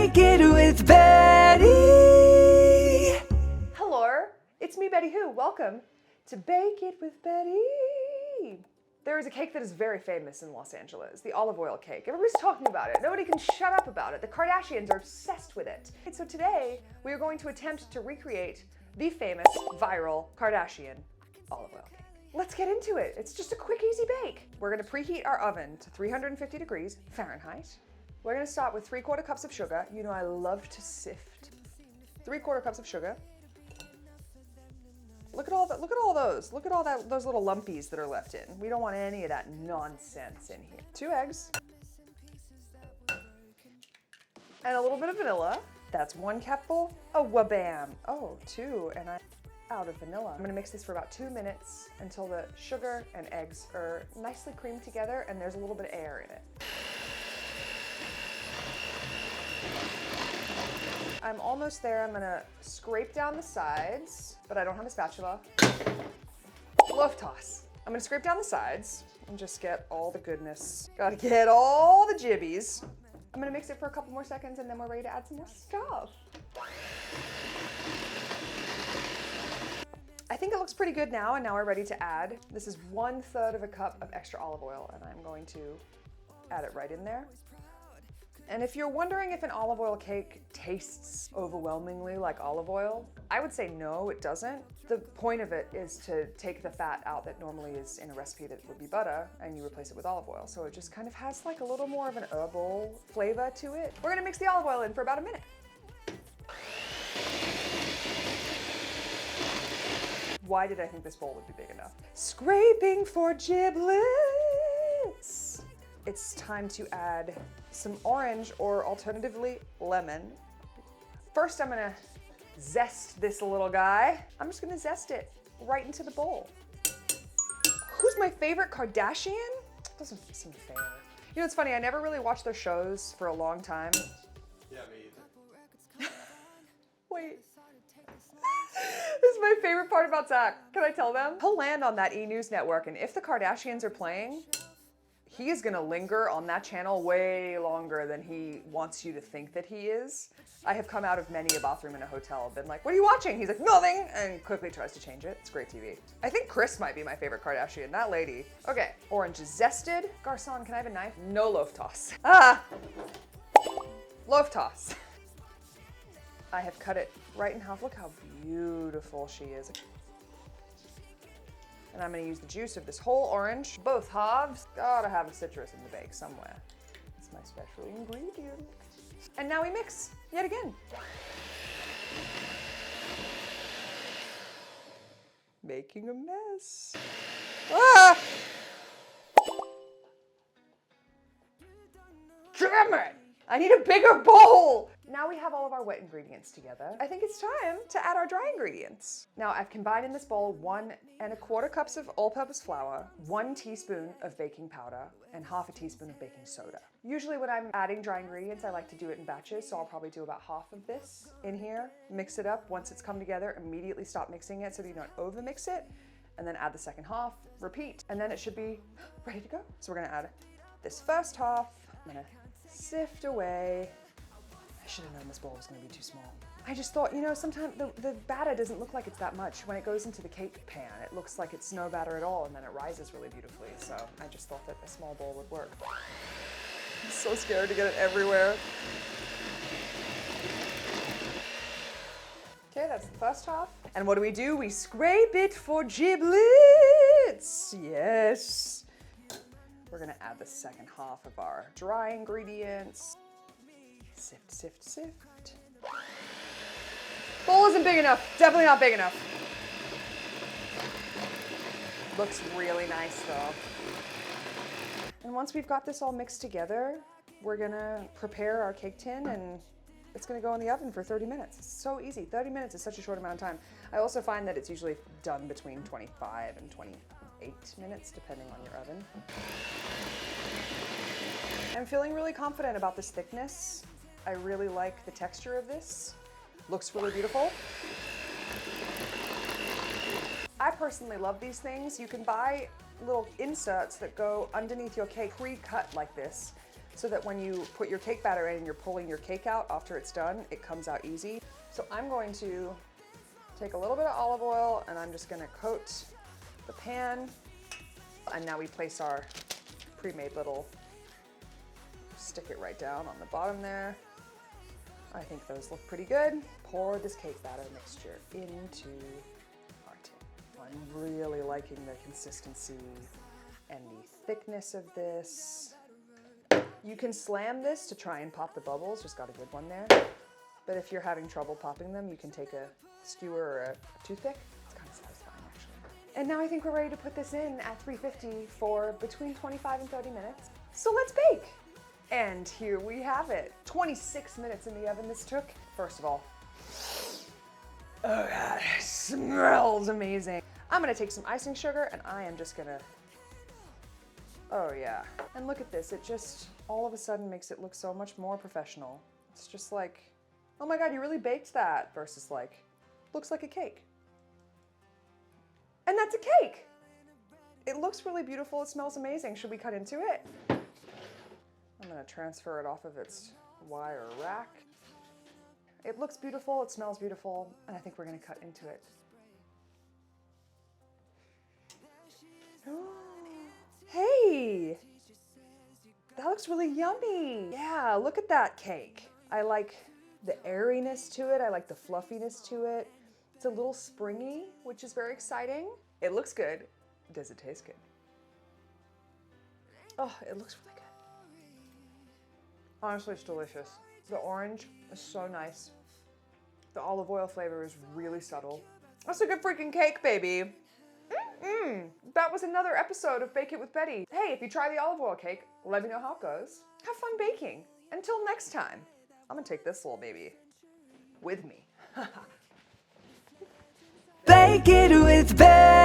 Bake It with Betty. Hello, it's me, Betty Who. Welcome to Bake It with Betty. There is a cake that is very famous in Los Angeles, the olive oil cake. Everybody's talking about it. Nobody can shut up about it. The Kardashians are obsessed with it. So today, we are going to attempt to recreate the famous, viral Kardashian olive oil cake. Let's get into it. It's just a quick, easy bake. We're gonna preheat our oven to 350 degrees Fahrenheit. We're gonna start with 3/4 cups of sugar. You know I love to sift. 3/4 cups of sugar. Look at all that. Look at all those. Look at all that. Those little lumpies that are left in. We don't want any of that nonsense in here. 2 eggs. And a little bit of vanilla. That's 1 cupful. Oh, wabam. Oh, 2, and I'm out of vanilla. I'm gonna mix this for about 2 minutes until the sugar and eggs are nicely creamed together and there's a little bit of air in it. I'm almost there. I'm gonna scrape down the sides, but I don't have a spatula. Loaf toss. I'm gonna scrape down the sides and just get all the goodness. Gotta get all the jibbies. I'm gonna mix it for a couple more seconds and then we're ready to add some more stuff. I think it looks pretty good now, and now we're ready to add. This is 1/3 of a cup of extra olive oil, and I'm going to add it right in there. And if you're wondering if an olive oil cake tastes overwhelmingly like olive oil, I would say no, it doesn't. The point of it is to take the fat out that normally is in a recipe that would be butter, and you replace it with olive oil. So it just kind of has like a little more of an herbal flavor to it. We're gonna mix the olive oil in for about a minute. Why did I think this bowl would be big enough? Scraping for giblets. It's time to add some orange or alternatively lemon. First, I'm gonna zest this little guy. I'm just gonna zest it right into the bowl. Who's my favorite Kardashian? Doesn't seem fair. You know, it's funny, I never really watched their shows for a long time. Yeah, me either. Wait. This is my favorite part about Zach. Can I tell them? He'll land on that E! News network, and if the Kardashians are playing, he is gonna linger on that channel way longer than he wants you to think that he is. I have come out of many a bathroom in a hotel, been like, what are you watching? He's like, nothing, and quickly tries to change it. It's great TV. I think Kris might be my favorite Kardashian, that lady. Okay, orange is zested. Garcon, can I have a knife? No loaf toss. Ah! Loaf toss. I have cut it right in half. Look how beautiful she is. And I'm gonna use the juice of this whole orange, both halves. Gotta have a citrus in the bake somewhere. It's my special ingredient. And now we mix, yet again. Making a mess. Ah! Damn it! I need a bigger bowl! Now we have all of our wet ingredients together. I think it's time to add our dry ingredients. Now I've combined in this bowl 1 1/4 cups of all-purpose flour, 1 teaspoon of baking powder, and 1/2 teaspoon of baking soda. Usually when I'm adding dry ingredients, I like to do it in batches, so I'll probably do about 1/2 of this in here, mix it up. Once it's come together, immediately stop mixing it so that you don't over-mix it, and then add the second half, repeat, and then it should be ready to go. So we're gonna add this first half. I'm gonna sift away. I should have known this bowl was gonna be too small. I just thought, you know, sometimes the batter doesn't look like it's that much. When it goes into the cake pan, it looks like it's no batter at all, and then it rises really beautifully. So I just thought that a small bowl would work. I'm so scared to get it everywhere. Okay, that's the first half. And what do? We scrape it for giblets. Yes. We're gonna add the second half of our dry ingredients. Sift, sift, sift. Bowl isn't big enough. Definitely not big enough. Looks really nice though. And once we've got this all mixed together, we're gonna prepare our cake tin and it's gonna go in the oven for 30 minutes. It's so easy. 30 minutes is such a short amount of time. I also find that it's usually done between 25 and 28 minutes, depending on your oven. I'm feeling really confident about this thickness. I really like the texture of this. Looks really beautiful. I personally love these things. You can buy little inserts that go underneath your cake, pre-cut like this. so that when you put your cake batter in and you're pulling your cake out after it's done, it comes out easy. So I'm going to take a little bit of olive oil and I'm just gonna coat the pan. And now we place our pre-made little, stick it right down on the bottom there. I think those look pretty good. Pour this cake batter mixture into our tin. I'm really liking the consistency and the thickness of this. You can slam this to try and pop the bubbles, just got a good one there. But if you're having trouble popping them, you can take a skewer or a toothpick. It's kind of satisfying actually. And now I think we're ready to put this in at 350 for between 25 and 30 minutes. So let's bake. And here we have it. 26 minutes in the oven this took. First of all, oh God, it smells amazing. I'm gonna take some icing sugar and I am just gonna, oh yeah. And look at this, it just all of a sudden makes it look so much more professional. It's just like, oh my God, you really baked that, versus like, looks like a cake. And that's a cake. It looks really beautiful, it smells amazing. Should we cut into it? I'm gonna transfer it off of its wire rack. It looks beautiful, it smells beautiful, and I think we're gonna cut into it. Hey, that looks really yummy. Yeah, look at that cake. I like the airiness to it, I like the fluffiness to it. It's a little springy, which is very exciting. It looks good. Does it taste good? Oh, it looks really good. Honestly, it's delicious. The orange is so nice. The olive oil flavor is really subtle. That's a good freaking cake, baby. That was another episode of Bake It with Betty. Hey, if you try the olive oil cake, let me know how it goes. Have fun baking. Until next time, I'm gonna take this little baby with me. Bake it with Betty.